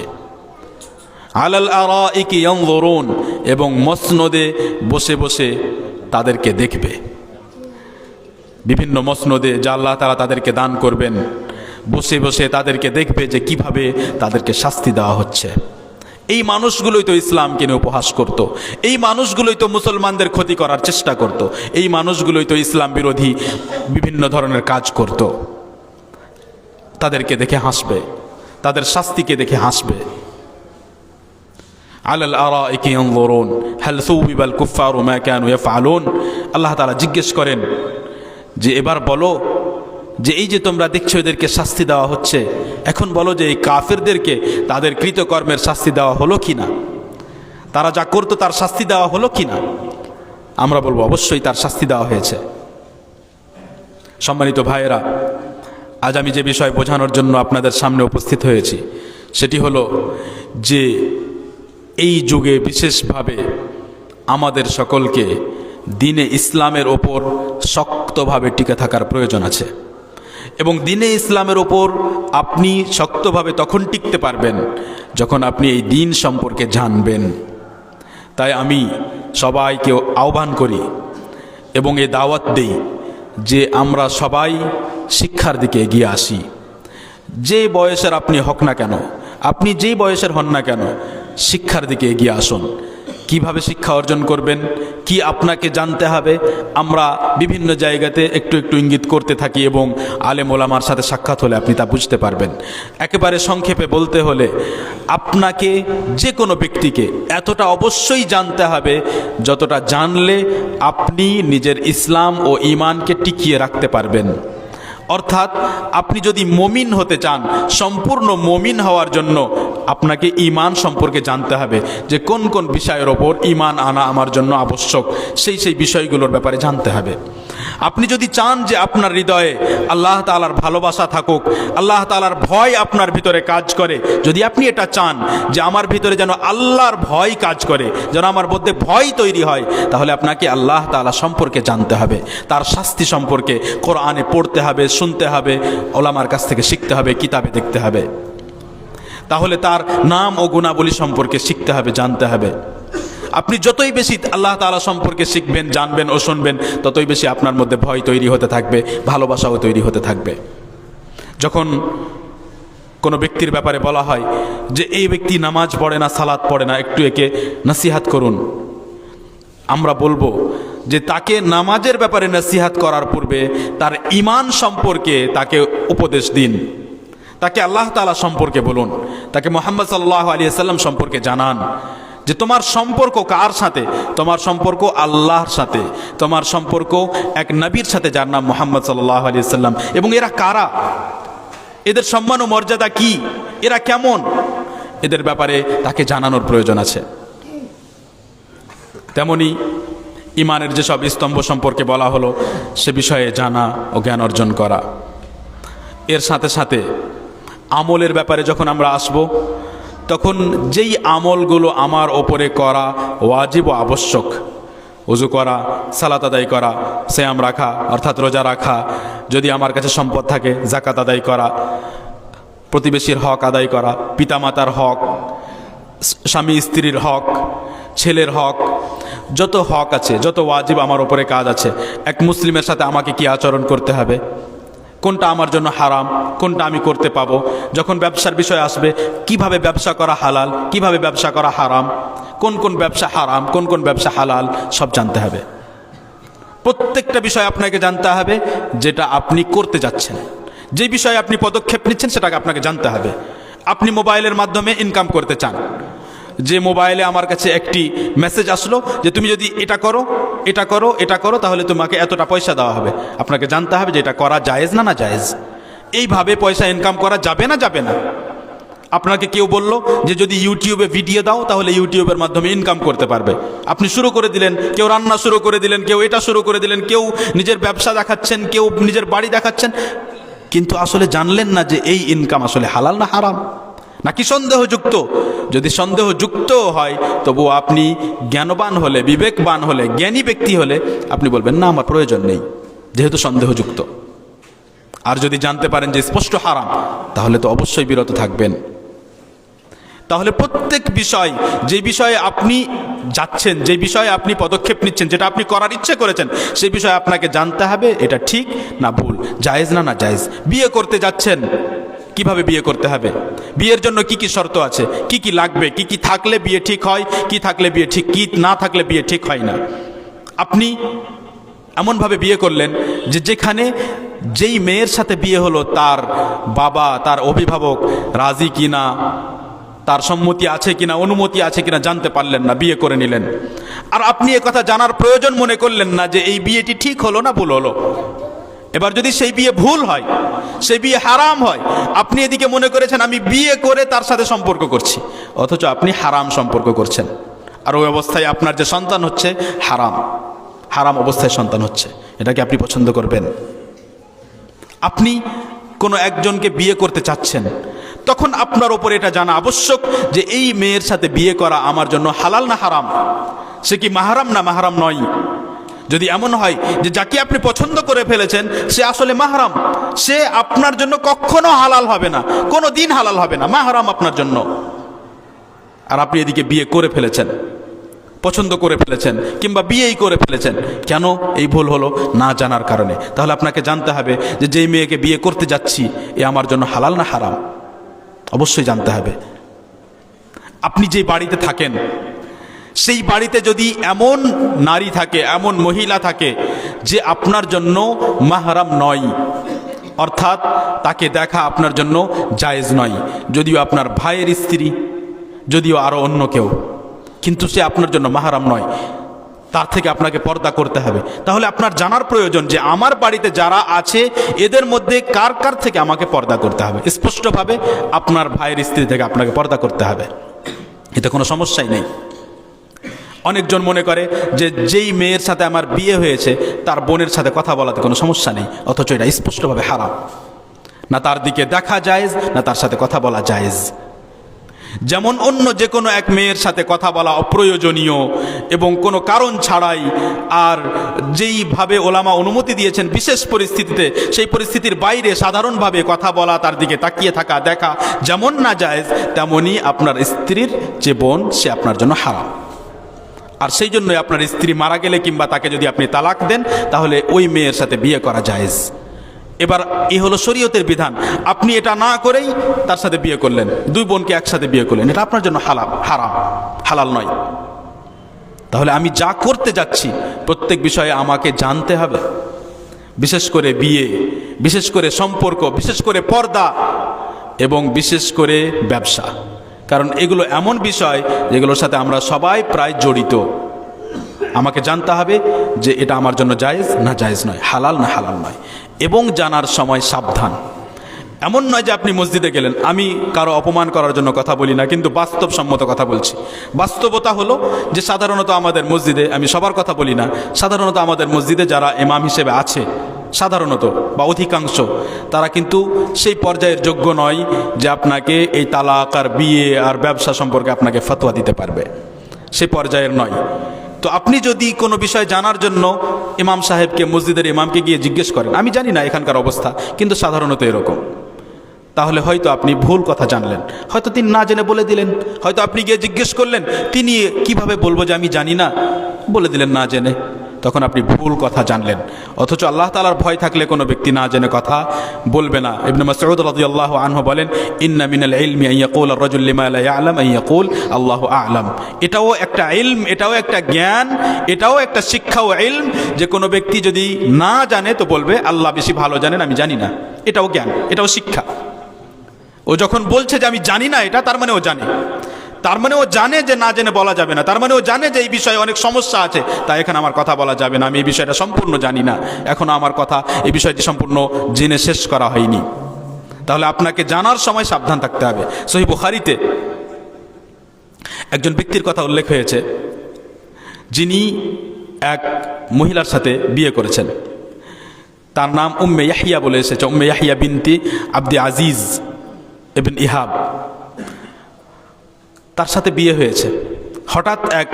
Speaker 1: আলাল আরাইকি ইয়ানজুরুন। এবং মসনদে বসে বসে তাদেরকে দেখবে। বিভিন্ন মসনদে যা আল্লাহ তাআলা তাদেরকে দান করবেন, বসে বসে তাদেরকে দেখবে যে কিভাবে তাদেরকে শাস্তি দেওয়া হচ্ছে। এই মানুষগুলোই তো ইসলামকে নিয়ে উপহাস করত, এই মানুষগুলোই তো মুসলমানদের ক্ষতি করার চেষ্টা করত, এই মানুষগুলোই তো ইসলাম বিরোধী বিভিন্ন ধরনের কাজ করত। তাদেরকে দেখে হাসবে, তাদের শাস্তিকে দেখে হাসবে। আলাল আরাইকি ইয়ানজুরুন হাল সুবিবাল কুফফারু মা কানু ইয়াফআলুন। আল্লাহ তাআলা জিজ্ঞেস করেন যে এবার বলো যে এই যে তোমরা দেখছো এদেরকে শাস্তি দেওয়া হচ্ছে, এখন বলো যে এই কাফেরদেরকে তাদের কৃতকর্মের শাস্তি দেওয়া হলো কিনা, তারা যা করতো তার শাস্তি দেওয়া হলো কিনা? আমরা বলবো অবশ্যই তার শাস্তি দেওয়া হয়েছে। সম্মানিত ভাইয়েরা, আজ আমি যে বিষয় বোঝানোর জন্য আপনাদের সামনে উপস্থিত হয়েছি সেটি হলো যে এই যুগে বিশেষভাবে আমাদের সকলকে দ্বীনে ইসলামের ওপর শক্তভাবে টিকে থাকার প্রয়োজন আছে। এবং দ্বীনে ইসলামের ওপর আপনি শক্তভাবে তখন টিকতে পারবেন যখন আপনি এই দ্বীন সম্পর্কে জানবেন। তাই আমি সবাইকে আহ্বান করি এবং এই দাওয়াত দেই যে আমরা সবাই শিক্ষার দিকে এগিয়ে আসি। যে বয়সের আপনি হক না কেন, আপনি যেই বয়সের হন না কেন, শিক্ষার দিকে এগিয়ে আসুন। কিভাবে শিক্ষা অর্জন করবেন, কি আপনাকে জানতে হবে, আমরা বিভিন্ন জায়গাতে একটু একটু ইঙ্গিত করতে থাকি এবং আলেম ওলামার সাথে সাক্ষাৎ হলে আপনি তা বুঝতে পারবেন। একেবারে সংক্ষেপে বলতে হলে, আপনাকে যে কোনো ব্যক্তিকে এতটা অবশ্যই জানতে হবে যতটা জানলে আপনি নিজের ইসলাম ও ঈমানকে টিকিয়ে রাখতে পারবেন। অর্থাৎ আপনি যদি মুমিন হতে চান, সম্পূর্ণ মুমিন হওয়ার জন্য আপনাকে ঈমান সম্পর্কে জানতে হবে, যে কোন কোন বিষয়ের ওপর ঈমান আনা আমার জন্য আবশ্যক, সেই বিষয়গুলোর ব্যাপারে জানতে হবে। আপনি যদি চান যে আপনার হৃদয়ে আল্লাহ তাআলার ভালোবাসা থাকুক, আল্লাহ তাআলার ভয় আপনার ভিতরে কাজ করে, যদি আপনি এটা চান যে আমার ভিতরে যেন আল্লাহর ভয় কাজ করে, যেন আমার মধ্যে ভয় তৈরি হয়, তাহলে আপনাকে আল্লাহ তাআলা সম্পর্কে জানতে হবে, তার শাস্তি সম্পর্কে কোরআনে পড়তে হবে, শুনতে হবে, ওলামার কাছ থেকে শিখতে হবে, কিতাবে দেখতে হবে। তাহলে তার নাম ও গুণাবলী সম্পর্কে শিখতে হবে, জানতে হবে। আপনি যতই বেশি আল্লাহ তাআলা সম্পর্কে শিখবেন, জানবেন ও শুনবেন, ততই বেশি আপনার মধ্যে ভয় তৈরি হতে থাকবে, ভালোবাসাও তৈরি হতে থাকবে। যখন কোনো ব্যক্তির ব্যাপারে বলা হয় যে এই ব্যক্তি নামাজ পড়ে না, সালাত পড়ে না, একটু একে নসিহাত করুন, আমরা বলবো যে তাকে নামাজের ব্যাপারে নসিহাত করার পূর্বে তার ঈমান সম্পর্কে তাকে উপদেশ দিন, তাকে আল্লাহ তাআলা সম্পর্কে বলুন, তাকে মুহাম্মদ সাল্লাল্লাহু আলাইহি ওয়াসাল্লাম সম্পর্কে জানান যে তোমার সম্পর্ক কার সাথে, তোমার সম্পর্ক আল্লাহর সাথে, তোমার সম্পর্ক এক নবীর সাথে যার নাম মুহাম্মদ সাল্লাল্লাহু আলাইহি ওয়াসাল্লাম, এবং এরা কারা, এদের সম্মান ও মর্যাদা কি, এরা কেমন, এদের ব্যাপারে তাকে জানানোর প্রয়োজন আছে। তেমনি ঈমানের যেসব স্তম্ভ সম্পর্কে বলা হলো সে বিষয়ে জানা ও জ্ঞান অর্জন করা। এর সাথে সাথে আমলের ব্যাপারে যখন আমরা আসব, তখন যেই আমলগুলো আমার ওপরে করা ওয়াজিব ও আবশ্যক, ওযু করা, সালাত আদায় করা, সিয়াম রাখা অর্থাৎ রোজা রাখা, যদি আমার কাছে সম্পদ থাকে যাকাত আদায় করা, প্রতিবেশীর হক আদায় করা, পিতামাতার হক, স্বামী স্ত্রীর হক, ছেলের হক, যত হক আছে, যত ওয়াজিব আমার ওপরে কাজ আছে, এক মুসলিমের সাথে আমাকে কি আচরণ করতে হবে, কোনটা আমার জন্য হারাম, কোনটা আমি করতে পাবো, যখন ব্যবসার বিষয় আসবে কিভাবে ব্যবসা করা হালাল, কিভাবে ব্যবসা করা হারাম, কোন কোন ব্যবসা হারাম, কোন কোন ব্যবসা হালাল, সব জানতে হবে। প্রত্যেকটা বিষয় আপনাকে জানতে হবে যেটা আপনি করতে যাচ্ছেন, যে বিষয়ে আপনি পদক্ষেপ নিচ্ছেন সেটাকে আপনাকে জানতে হবে। আপনি মোবাইলের মাধ্যমে ইনকাম করতে চান, যে মোবাইলে আমার কাছে একটি মেসেজ আসলো যে তুমি যদি এটা করো, এটা করো, এটা করো, তাহলে তোমাকে এতটা পয়সা দেওয়া হবে, আপনাকে জানতে হবে যে এটা করা জায়েজ না না জায়েজ, এইভাবে পয়সা ইনকাম করা যাবে না যাবে না। আপনাকে কেউ বলল যে যদি ইউটিউবে ভিডিও দাও তাহলে ইউটিউবের মাধ্যমে ইনকাম করতে পারবে, আপনি শুরু করে দিলেন, কেউ রান্না শুরু করে দিলেন, কেউ এটা শুরু করে দিলেন, কেউ নিজের ব্যবসা দেখাচ্ছেন, কেউ নিজের বাড়ি দেখাচ্ছেন, কিন্তু আসলে জানলেন না যে এই ইনকাম আসলে হালাল না হারাম, নাকি সন্দেহযুক্ত। যদি সন্দেহযুক্ত হয় তবু আপনি জ্ঞানবান হলে, বিবেকবান হলে, জ্ঞানী ব্যক্তি হলে আপনি বলবেন না আমার প্রয়োজন নেই, যেহেতু সন্দেহযুক্ত। আর যদি জানতে পারেন যে স্পষ্ট হারাম, তাহলে তো অবশ্যই বিরত থাকবেন। তাহলে প্রত্যেক বিষয়, যে বিষয়ে আপনি যাচ্ছেন, যে বিষয়ে আপনি পদক্ষেপ নিচ্ছেন, যেটা আপনি করার ইচ্ছে করেছেন, সেই বিষয়ে আপনাকে জানতে হবে এটা ঠিক না ভুল, জায়েজ না না জায়েজ। বিয়ে করতে যাচ্ছেন, কিভাবে বিয়ে করতে হবে, বিয়ের জন্য কি কি শর্ত আছে, কি কি লাগবে, কি কি থাকলে বিয়ে ঠিক হয়, কি থাকলে বিয়ে ঠিক, কি না থাকলে বিয়ে ঠিক হয় না। আপনি এমনভাবে বিয়ে করলেন যে যেখানে যেই মেয়ের সাথে বিয়ে হলো তার বাবা, তার অভিভাবক রাজি কিনা, তার সম্মতি আছে কিনা, অনুমতি আছে কিনা জানতে পারলেন না, বিয়ে করে নিলেন। আর আপনি একথা জানার প্রয়োজন মনে করলেন না যে এই বিয়েটি ঠিক হলো না ভুল হলো। এবার যদি সেই বিয়ে ভুল হয়, সেই বিয়ে হারাম হয়, আপনি এদিকে মনে করেছেন আমি বিয়ে করে তার সাথে সম্পর্ক করছি, অথচ আপনি হারাম সম্পর্ক করছেন। আর ওই অবস্থায় আপনার যে সন্তান হচ্ছে হারাম, হারাম অবস্থায় সন্তান হচ্ছে, এটাকে আপনি পছন্দ করবেন? আপনি কোনো একজনকে বিয়ে করতে চাচ্ছেন, তখন আপনার ওপর এটা জানা আবশ্যক যে এই মেয়ের সাথে বিয়ে করা আমার জন্য হালাল না হারাম, সে কি মাহরাম না মাহরাম নয়। যদি এমন হয় যে যাকে আপনি পছন্দ করে ফেলেছেন সে আসলে মাহরাম, সে আপনার জন্য কখনো হালাল হবে না, কোনো দিন হালাল হবে না, মাহরাম আপনার জন্য। আর আপনি এদিকে বিয়ে করে ফেলেছেন, পছন্দ করে ফেলেছেন, কিংবা বিয়েই করে ফেলেছেন, কেন এই ভুল হলো? না জানার কারণে। তাহলে আপনাকে জানতে হবে যে যেই মেয়েকে বিয়ে করতে যাচ্ছি এ আমার জন্য হালাল না হারাম। অবশ্যই জানতে হবে। আপনি যে বাড়িতে থাকেন সেই বাড়িতে যদি এমন নারী থাকে, এমন মহিলা থাকে যে আপনার জন্য মাহরাম নয়, অর্থাৎ তাকে দেখা আপনার জন্য জায়েজ নয়, যদিও আপনার ভাইয়ের স্ত্রী, যদিও আরও অন্য কেউ, কিন্তু সে আপনার জন্য মাহরাম নয়, তার থেকে আপনাকে পর্দা করতে হবে। তাহলে আপনার জানার প্রয়োজন যে আমার বাড়িতে যারা আছে এদের মধ্যে কার কার থেকে আমাকে পর্দা করতে হবে। স্পষ্টভাবে আপনার ভাইয়ের স্ত্রী থেকে আপনাকে পর্দা করতে হবে, এতে কোনো সমস্যাই নেই। অনেকজন মনে করে যে যেই মেয়ের সাথে আমার বিয়ে হয়েছে তার বোনের সাথে কথা বলাতে কোনো সমস্যা নেই, অথচ এটা স্পষ্টভাবে হারাম। না তার দিকে দেখা জায়েজ, না তার সাথে কথা বলা জায়েজ। যেমন অন্য যে কোনো এক মেয়ের সাথে কথা বলা অপ্রয়োজনীয় এবং কোনো কারণ ছাড়াই, আর যেইভাবে ওলামা অনুমতি দিয়েছেন বিশেষ পরিস্থিতিতে, সেই পরিস্থিতির বাইরে সাধারণভাবে কথা বলা, তার দিকে তাকিয়ে থাকা, দেখা যেমন না জায়েজ, তেমনই আপনার স্ত্রীর যে বোন সে আপনার জন্য হারাম। আর সেই জন্যই আপনার স্ত্রী মারা গেলে কিংবা তাকে যদি আপনি তালাক দেন, তাহলে ওই মেয়ের সাথে বিয়ে করা জায়েজ। এবার এই হলো শরীয়তের বিধান। আপনি এটা না করেই তার সাথে বিয়ে করলেন, দুই বোনকে একসাথে বিয়ে করলেন, এটা আপনার জন্য হারাম, হালাল নয়। তাহলে আমি যা করতে যাচ্ছি প্রত্যেক বিষয়ে আমাকে জানতে হবে, বিশেষ করে বিয়ে, বিশেষ করে সম্পর্ক, বিশেষ করে পর্দা এবং বিশেষ করে ব্যবসা। কারণ এগুলো এমন বিষয় যেগুলোর সাথে আমরা সবাই প্রায় জড়িত। আমাকে জানতে হবে যে এটা আমার জন্য জায়েজ না জায়েজ নয়, হালাল না হালাল নয়, এবং জানার সময় সাবধান। এমন নয় যে আপনি মসজিদে গেলেন, আমি কারো অপমান করার জন্য কথা বলি না, কিন্তু বাস্তবসম্মত কথা বলছি। বাস্তবতা হলো যে সাধারণত আমাদের মসজিদে, আমি সবার কথা বলি না, সাধারণত আমাদের মসজিদে যারা ইমাম হিসেবে আছে সাধারণত বা অধিকাংশ, তারা কিন্তু সেই পর্যায়ের যোগ্য নয় যে আপনাকে এই তালাক আর বিয়ে আর ব্যবসা সম্পর্কে আপনাকে ফতোয়া দিতে পারবে, সে পর্যায়ের নয়। তো আপনি যদি কোনো বিষয় জানার জন্য ইমাম সাহেবকে, মসজিদের ইমামকে গিয়ে জিজ্ঞেস করেন, আমি জানি না এখানকার অবস্থা কিন্তু সাধারণত এরকম, তাহলে হয়তো আপনি ভুল কথা জানলেন, হয়তো তিনি না জেনে বলে দিলেন, হয়তো আপনি গিয়ে জিজ্ঞেস করলেন, তিনি কিভাবে বলবো যে আমি জানি না, বলে দিলেন না জেনে, তখন আপনি ভুল কথা জানলেন। অথচ আল্লাহ তাআলার ভয় থাকলে কোনো ব্যক্তি না জেনে কথা বলবে না। ইবনে মাসউদ রাদিয়াল্লাহু আনহু বলেন, ইন্না মিনাল ইলমি আন ইয়াকুল আর-রাজুল লিমা লা ইয়ালাম আন ইয়াকুল আল্লাহু আ'লাম। এটাও একটা ইলম, এটাও একটা জ্ঞান, এটাও একটা শিক্ষা ও ইলম যে কোনো ব্যক্তি যদি না জানে তো বলবে আল্লাহ বেশি ভালো জানেন, আমি জানি না। এটাও জ্ঞান, এটাও শিক্ষা। ও যখন বলছে যে আমি জানি না, এটা তার মানে ও জানে, তার মানে ও জানে যে না জেনে বলা যাবে না, তার মানে ও জানে যে এই বিষয়ে অনেক সমস্যা আছে, তাই এখানে আমার কথা বলা যাবে না, আমি এই বিষয়টা সম্পূর্ণ জানি না, এখনো আমার কথা এই বিষয়টি সম্পূর্ণ জেনে শেষ করা হয়নি। তাহলে আপনাকে জানার সময় সাবধান থাকতে হবে। সহিহ বুখারীতে একজন ব্যক্তির কথা উল্লেখ হয়েছে যিনি এক মহিলার সাথে বিয়ে করেছেন, তার নাম উম্মে ইয়াহিয়া বলে এসেছে, উম্মে ইয়াহিয়া বিনতি আব্দে আজিজ ইবনে ইহাব। তার সাথে বিয়ে হয়েছে। হঠাৎ এক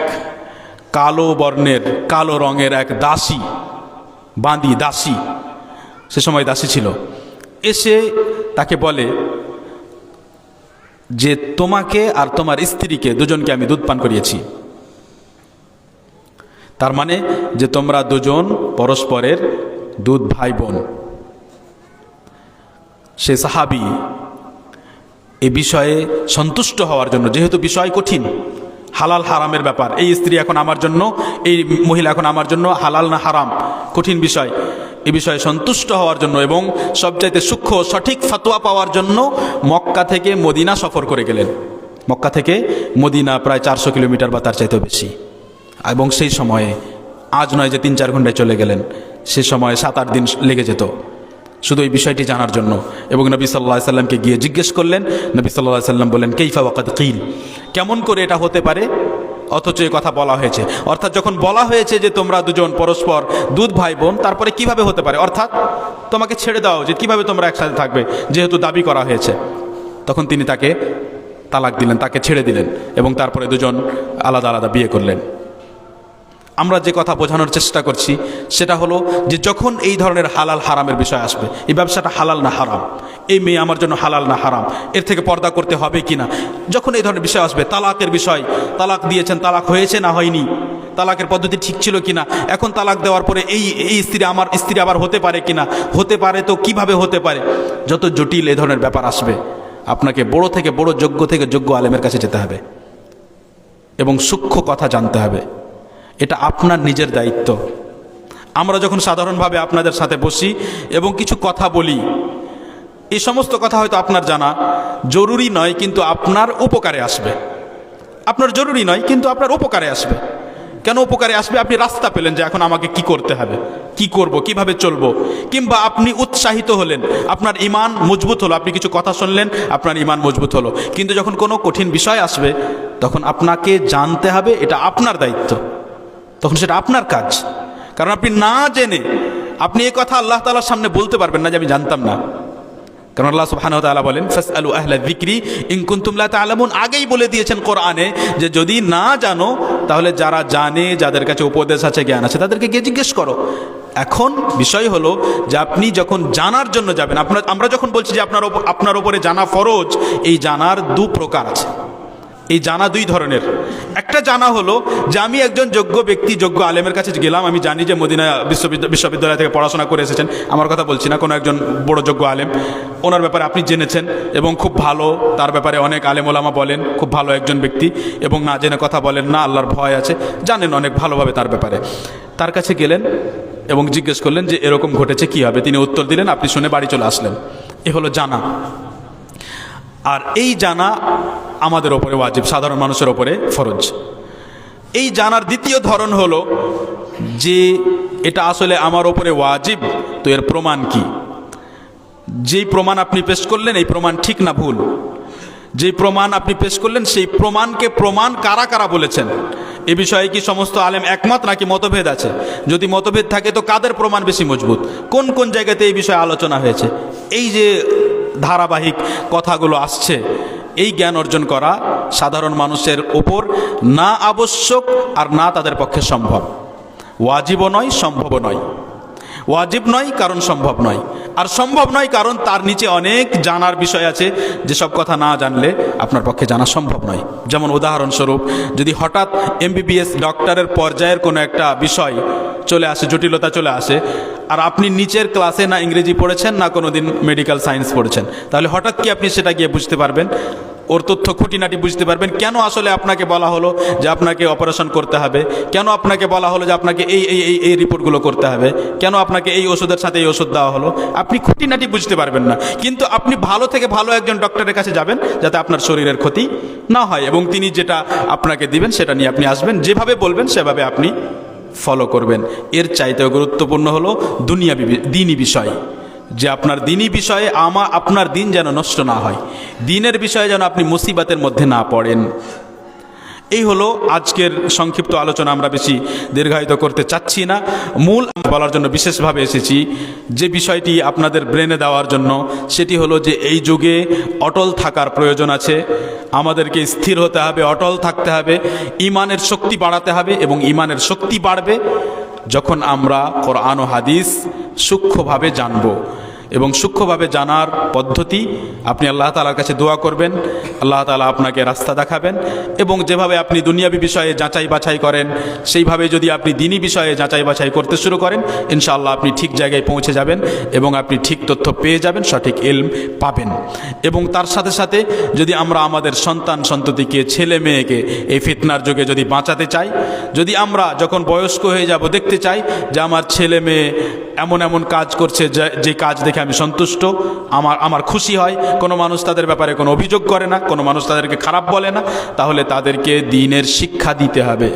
Speaker 1: কালো বর্ণের, কালো রঙের এক দাসী, বাঁধি দাসী, সে সময় দাসী ছিল, এসে তাকে বলে যে তোমাকে আর তোমার স্ত্রীকে দুজনকে আমি দুধ পান করিয়েছি। তার মানে যে তোমরা দুজন পরস্পরের দুধ ভাই বোন। সে সাহাবী এই বিষয়ে সন্তুষ্ট হওয়ার জন্য, যেহেতু বিষয় কঠিন, হালাল হারামের ব্যাপার, এই স্ত্রী এখন আমার জন্য, এই মহিলা এখন আমার জন্য হালাল না হারাম, কঠিন বিষয়, এই বিষয়ে সন্তুষ্ট হওয়ার জন্য এবং সবচাইতে সূক্ষ্ম সঠিক ফতোয়া পাওয়ার জন্য মক্কা থেকে মদিনা সফর করে গেলেন। মক্কা থেকে মদিনা প্রায় 400 কিলোমিটার বা তার চাইতেও বেশি, এবং সেই সময়ে আজ নয় যে 3-4 ঘন্টায় চলে গেলেন, সে সময় 7-8 দিন লেগে যেত শুধু এই বিষয়টি জানার জন্য। এবং নবী সাল্লাল্লাহু আলাইহি সাল্লামকে গিয়ে জিজ্ঞেস করলেন, নবী সাল্লাল্লাহু আলাইহি সাল্লাম বললেন কাইফা ওয়াকাদ কিল, কেমন করে এটা হতে পারে অথচ এই কথা বলা হয়েছে। অর্থাৎ যখন বলা হয়েছে যে তোমরা দুজন পরস্পর দুধ ভাই বোন, তারপরে কিভাবে হতে পারে, অর্থাৎ তোমাকে ছেড়ে দেওয়া উচিত, কিভাবে তোমরা একসাথে থাকবে যেহেতু দাবি করা হয়েছে। তখন তিনি তাকে তালাক দিলেন, তাকে ছেড়ে দিলেন এবং তারপরে দুজন আলাদা আলাদা বিয়ে করলেন। আমরা যে কথা বোঝানোর চেষ্টা করছি সেটা হলো যে যখন এই ধরনের হালাল হারামের বিষয় আসবে, এই ব্যবসাটা হালাল না হারাম, এই মেয়ে আমার জন্য হালাল না হারাম, এর থেকে পর্দা করতে হবে কি না, যখন এই ধরনের বিষয় আসবে, তালাকের বিষয়, তালাক দিয়েছেন, তালাক হয়েছে না হয়নি, তালাকের পদ্ধতি ঠিক ছিল কিনা, এখন তালাক দেওয়ার পরে এই স্ত্রী আমার স্ত্রী আবার হতে পারে কিনা, হতে পারে তো কিভাবে হতে পারে, যত জটিল এই ধরনের ব্যাপার আসবে আপনাকে বড় থেকে বড়, যোগ্য থেকে যোগ্য আলেমের কাছে যেতে হবে এবং সূক্ষ্ম কথা জানতে হবে। এটা আপনার নিজের দায়িত্ব। আমরা যখন সাধারণভাবে আপনাদের সাথে বসি এবং কিছু কথা বলি, এই সমস্ত কথা হয়তো আপনার জানা জরুরি নয়, কিন্তু আপনার উপকারে আসবে। আপনার জরুরি নয়, কিন্তু আপনার উপকারে আসবে। কেন উপকারে আসবে? আপনি রাস্তা পেলেন যে এখন আমাকে কি করতে হবে, কি করব, কিভাবে চলবো, কিংবা আপনি উৎসাহিত হলেন, আপনার ঈমান মজবুত হলো, আপনি কিছু কথা শুনলেন, আপনার ঈমান মজবুত হলো। কিন্তু যখন কোনো কঠিন বিষয় আসবে তখন আপনাকে জানতে হবে, এটা আপনার দায়িত্ব, তখন সেটা আপনার কাজ। কারণ আপনি না জেনে আপনি এই কথা আল্লাহ তাআলার সামনে বলতে পারবেন না যে আমি জানতাম না। কারণ আল্লাহ সুবহানাহু ওয়া তাআলা বলেন ফাসআলু আহলা যিকরি ইন কুনতুম লা তা'লামুন। আগেই বলে দিয়েছেন কোরআনে যে যদি না জানো তাহলে যারা জানে, যাদের কাছে উপদেশ আছে, জ্ঞান আছে, তাদেরকে গিয়ে জিজ্ঞেস করো। এখন বিষয় হলো যে আপনি যখন জানার জন্য যাবেন, আমরা যখন বলছি যে আপনার উপরে জানা ফরজ, এই জানার দু প্রকার আছে। এই জানা দুই ধরনের। একটা জানা হলো যে আমি একজন যোগ্য ব্যক্তি, যোগ্য আলেমের কাছে গেলাম, আমি জানি যে মদিনা বিশ্ববিদ্যালয় থেকে পড়াশোনা করে এসেছেন, আমার কথা বলছি না, কোনো একজন বড় যোগ্য আলেম, ওনার ব্যাপারে আপনি জেনেছেন এবং খুব ভালো, তার ব্যাপারে অনেক আলেম ওলামা বলেন খুব ভালো একজন ব্যক্তি, এবং না জেনে কথা বলেন না, আল্লাহর ভয় আছে, জানেন অনেক ভালোভাবে তার ব্যাপারে। তার কাছে গেলেন এবং জিজ্ঞেস করলেন যে এরকম ঘটেছে, কী হবে? তিনি উত্তর দিলেন, আপনি শুনে বাড়ি চলে আসলেন। এ হলো জানা। আর এই জানা আমাদের ওপরে ওয়াজিব, সাধারণ মানুষের ওপরে ফরজ। এই জানার দ্বিতীয় ধরন হলো যে এটা আসলে আমার ওপরে ওয়াজিব, তো এর প্রমাণ কি? যেই প্রমাণ আপনি পেশ করলেন এই প্রমাণ ঠিক না ভুল? যেই প্রমাণ আপনি পেশ করলেন সেই প্রমাণকে প্রমাণ কারা কারা বলেছেন? এ বিষয়ে কি সমস্ত আলেম একমত নাকি মতভেদ আছে? যদি মতভেদ থাকে তো কাদের প্রমাণ বেশি মজবুত? কোন কোন জায়গাতে এই বিষয়ে আলোচনা হয়েছে? এই যে ধারাবাহিক কথাগুলো আসছে, এই জ্ঞান অর্জন করা সাধারণ মানুষের ওপর না আবশ্যক আর না তাদের পক্ষে সম্ভব। ওয়াজিবও নয়, সম্ভবও নয়। ওয়াজিব নয় কারণ সম্ভব নয়, আর সম্ভব নয় কারণ তার নিচে অনেক জানার বিষয় আছে যেসব কথা না জানলে আপনার পক্ষে জানা সম্ভব নয়। যেমন উদাহরণস্বরূপ, যদি হঠাৎ MBBS ডক্টরের পর্যায়ের কোনো একটা বিষয় চলে আসে, জটিলতা চলে আসে, আর আপনি নিচের ক্লাসে না ইংরেজি পড়েছেন না কোনো দিন মেডিকেল সায়েন্স পড়েছেন, তাহলে হঠাৎ কি আপনি সেটা গিয়ে বুঝতে পারবেন? ওর তথ্য খুঁটিনাটি বুঝতে পারবেন? কেন আসলে আপনাকে বলা হলো যে আপনাকে অপারেশন করতে হবে, কেন আপনাকে বলা হলো যে আপনাকে এই এই এই এই রিপোর্টগুলো করতে হবে, কেন আপনাকে এই ওষুধের সাথে এই ওষুধ দেওয়া হলো, আপনি খুঁটিনাটি বুঝতে পারবেন না। কিন্তু আপনি ভালো থেকে ভালো একজন ডক্টরের কাছে যাবেন যাতে আপনার শরীরের ক্ষতি না হয়, এবং তিনি যেটা আপনাকে দিবেন সেটা নিয়ে আপনি আসবেন, যেভাবে বলবেন সেভাবে আপনি ফলো করবেন। এর চাইতেও গুরুত্বপূর্ণ হলো দ্বীনি বিষয়, যে আপনার দ্বীনি বিষয়ে আপনার দিন যেন নষ্ট না হয়, দ্বীনের বিষয়ে যেন আপনি মুসিবতের মধ্যে না পড়েন। এই হলো আজকের সংক্ষিপ্ত আলোচনা। আমরা বেশি দীর্ঘায়িত করতে চাচ্ছি না। মূল বলার জন্য বিশেষভাবে এসেছি যে বিষয়টি আপনাদের ব্রেনে দেওয়ার জন্য, সেটি হলো যে এই যুগে অটল থাকার প্রয়োজন আছে। আমাদেরকে স্থির হতে হবে, অটল থাকতে হবে, ঈমানের শক্তি বাড়াতে হবে, এবং ঈমানের শক্তি বাড়বে যখন আমরা কোরআন ও হাদিস সূক্ষ্মভাবে জানব। এবং সূক্ষ্মভাবে জানার পদ্ধতি, আপনি আল্লাহ তাআলার কাছে দোয়া করবেন, আল্লাহ তাআলা আপনাকে রাস্তা দেখাবেন, এবং যেভাবে আপনি দুনিয়াবি বিষয়ে যাচাই বাছাই করেন সেইভাবে যদি আপনি দ্বীনি বিষয়ে যাচাই বাছাই করতে শুরু করেন, ইনশাআল্লাহ আপনি ঠিক জায়গায় পৌঁছে যাবেন এবং আপনি ঠিক তথ্য পেয়ে যাবেন, সঠিক ইলম পাবেন। এবং তার সাথে সাথে যদি আমরা আমাদের সন্তান সন্ততিকে, ছেলে মেয়েকে এই ফিতনার যুগে যদি বাঁচাতে চাই, যদি আমরা যখন বয়স্ক হয়ে যাব দেখতে চাই যে আমার ছেলে মেয়ে এমন এমন কাজ করছে যে কাজ দেখে আমি সন্তুষ্ট, আমার খুশি হয়, কোনো মানুষ তাদের ব্যাপারে কোনো অভিযোগ করে না, কোনো মানুষ তাদেরকে খারাপ বলে না, তাহলে তাদেরকে দ্বীনের শিক্ষা দিতে হবে।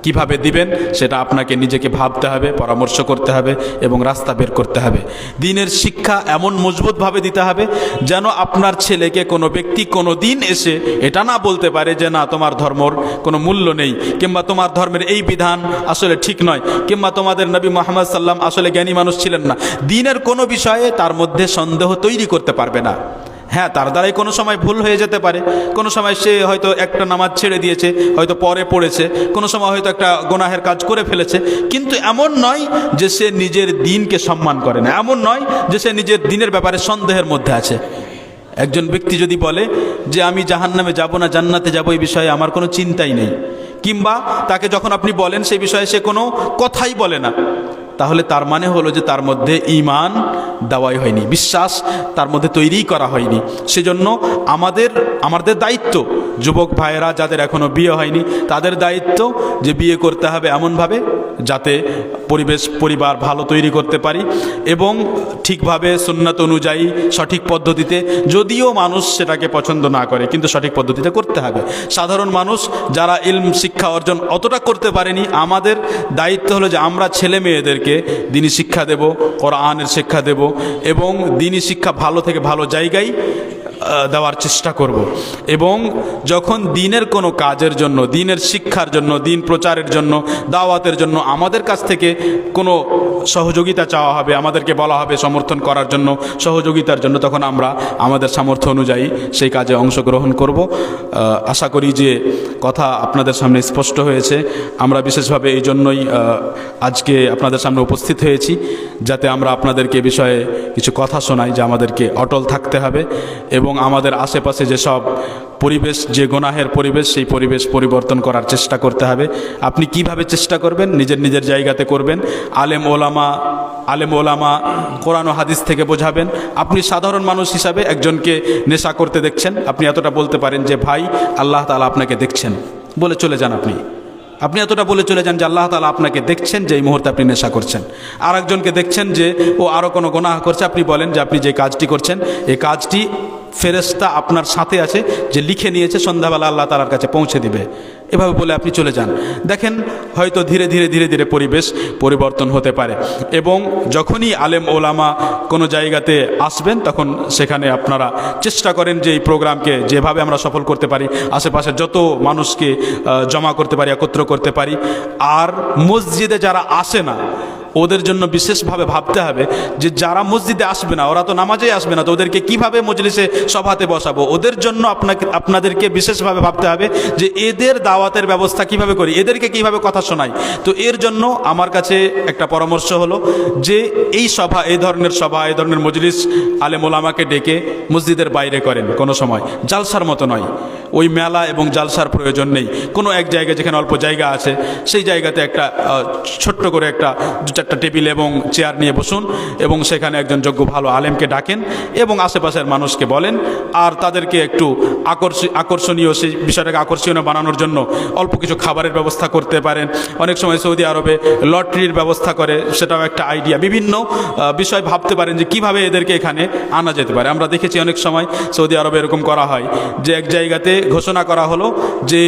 Speaker 1: কিভাবে দিবেন সেটা আপনাকে নিজেকে ভাবতে হবে, পরামর্শ করতে হবে এবং রাস্তা বের করতে হবে। দ্বীনের শিক্ষা এমন মজবুতভাবে দিতে হবে যেন আপনার ছেলেকে কোনো ব্যক্তি কোনো দিন এসে এটা না বলতে পারে যে না, তোমার ধর্মর কোনো মূল্য নেই, কিংবা তোমার ধর্মের এই বিধান আসলে ঠিক নয়, কিংবা তোমাদের নবী মুহাম্মদ সাল্লাম আসলে জ্ঞানী মানুষ ছিলেন না। দ্বীনের কোনো বিষয়ে তার মধ্যে সন্দেহ তৈরি করতে পারবে না। হ্যাঁ, তার দ্বারাই কোনো সময় ভুল হয়ে যেতে পারে, কোনো সময় সে হয়তো একটা নামাজ ছেড়ে দিয়েছে, হয়তো পরে পড়েছে, কোনো সময় হয়তো একটা গুনাহের কাজ করে ফেলেছে, কিন্তু এমন নয় যে সে নিজের দ্বীনকে সম্মান করে না, এমন নয় যে সে নিজের দ্বীনের ব্যাপারে সন্দেহের মধ্যে আছে। একজন ব্যক্তি যদি বলে যে আমি জাহান্নামে যাব না জান্নাতে যাব, এই বিষয়ে আমার কোনো চিন্তাই নেই, কিংবা তাকে যখন আপনি বলেন সেই বিষয়ে সে কোনো কথাই বলে না, তাহলে তার মানে হলো যে তার মধ্যে ঈমান দেওয়াই হয়নি, বিশ্বাস তার মধ্যে তৈরিই করা হয়নি। সেজন্য আমাদের দায়িত্ব, যুবক ভাইয়েরা যাদের এখনও বিয়ে হয়নি তাদের দায়িত্ব যে বিয়ে করতে হবে এমনভাবে যাতে পরিবার ভালো তৈরি করতে পারি এবং ঠিকভাবে সুন্নাত অনুযায়ী সঠিক পদ্ধতিতে, যদিও মানুষ সেটাকে পছন্দ না করে কিন্তু সঠিক পদ্ধতিতে করতে হবে। সাধারণ মানুষ যারা ইলম শিক্ষা অর্জন অতটা করতে পারেনি, আমাদের দায়িত্ব হলো যে আমরা ছেলে মেয়েদেরকে দ্বীনি শিক্ষা দেব, কোরআনের শিক্ষা দেব এবং দ্বীনি শিক্ষা ভালো থেকে ভালো জায়গায় দেওয়ার চেষ্টা করব। এবং যখন দ্বীনের কোনো কাজের জন্য, দ্বীনের শিক্ষার জন্য, দ্বীন প্রচারের জন্য, দাওয়াতের জন্য আমাদের কাছ থেকে কোনো সহযোগিতা চাওয়া হবে, আমাদেরকে বলা হবে সমর্থন করার জন্য, সহযোগিতার জন্য, তখন আমরা আমাদের সামর্থ্য অনুযায়ী সেই কাজে অংশগ্রহণ করব। আশা করি যে কথা আপনাদের সামনে স্পষ্ট হয়েছে। আমরা বিশেষভাবে এই জন্যই আজকে আপনাদের সামনে উপস্থিত হয়েছি, যাতে আমরা আপনাদেরকে এ বিষয়ে কিছু কথা শোনাই যে আমাদেরকে অটল থাকতে হবে এবং আমাদের আশেপাশে যেসব পরিবেশ, যে গুনাহের পরিবেশ, সেই পরিবেশ পরিবর্তন করার চেষ্টা করতে হবে। আপনি কিভাবে চেষ্টা করবেন? নিজের জায়গাতে করবেন। আলেম ওলামা কোরআন ও হাদিস থেকে বোঝাবেন। আপনি সাধারণ মানুষ হিসাবে একজনকে নেশা করতে দেখছেন, আপনি এতটা বলতে পারেন যে ভাই আল্লাহ তাআলা আপনাকে দেখছেন, বলে চলে যান। আপনি এতটা বলে চলে যান যে আল্লাহ তাআলা আপনাকে দেখছেন যে এই মুহূর্তে আপনি নেশা করছেন। আর একজনকে দেখছেন যে ও আরও কোনো গুনাহ করছে, আপনি বলেন যে আপনি যে কাজটি করছেন এই কাজটি ফেরেশতা আপনার সাথে আছে যে লিখে নিয়েছে, সন্ধ্যাবেলা আল্লাহ তাআলার কাছে পৌঁছে দিবে। এভাবে বলে আপনি চলে যান। দেখেন হয়তো ধীরে ধীরে পরিবেশ পরিবর্তন হতে পারে। এবং যখনই আলেম ওলামা কোনো জায়গাতে আসবেন তখন সেখানে আপনারা চেষ্টা করেন যে এই প্রোগ্রামকে যেভাবে আমরা সফল করতে পারি, আশেপাশের যত মানুষকে জমা করতে পারি, একত্র করতে পারি। আর মসজিদে যারা আসে না ওদের জন্য বিশেষভাবে ভাবতে হবে যে যারা মসজিদে আসবে না, ওরা তো নামাজেই আসবে না, তো ওদেরকে কিভাবে মজলিসে সভাতে বসাবো। ওদের জন্য আপনাদেরকে বিশেষভাবে ভাবতে হবে যে এদের দাওয়াতের ব্যবস্থা কিভাবে করি, এদেরকে কিভাবে কথা শোনাই। তো এর জন্য আমার কাছে একটা পরামর্শ হলো যে এই ধরনের মজলিস আলেম ওলামাকে ডেকে মসজিদের বাইরে করেন, কোনো সময় জালসার মতো নয়। ওই মেলা এবং জালসার প্রয়োজন নেই। কোনো এক জায়গায় যেখানে অল্প জায়গা আছে সেই জায়গাতে একটা ছোট্ট করে একটা 2-4টা টেবিল এবং চেয়ার নিয়ে বসুন এবং সেখানে একজন যোগ্য ভালো আলেমকে ডাকেন এবং আশেপাশের মানুষকে বলেন। আর তাদেরকে একটু আকর্ষণীয়, সেই বিষয়টাকে আকর্ষণীয় বানানোর জন্য অল্প কিছু খাবারের ব্যবস্থা করতে পারেন। অনেক সময় সৌদি আরবে লটারির ব্যবস্থা করে, সেটাও একটা আইডিয়া। বিভিন্ন বিষয় ভাবতে পারেন যে কিভাবে এদেরকে এখানে আনা যেতে পারে। আমরা দেখেছি অনেক সময় সৌদি আরবে এরকম করা হয় যে এক জায়গাতে ঘোষণা করা হলো যে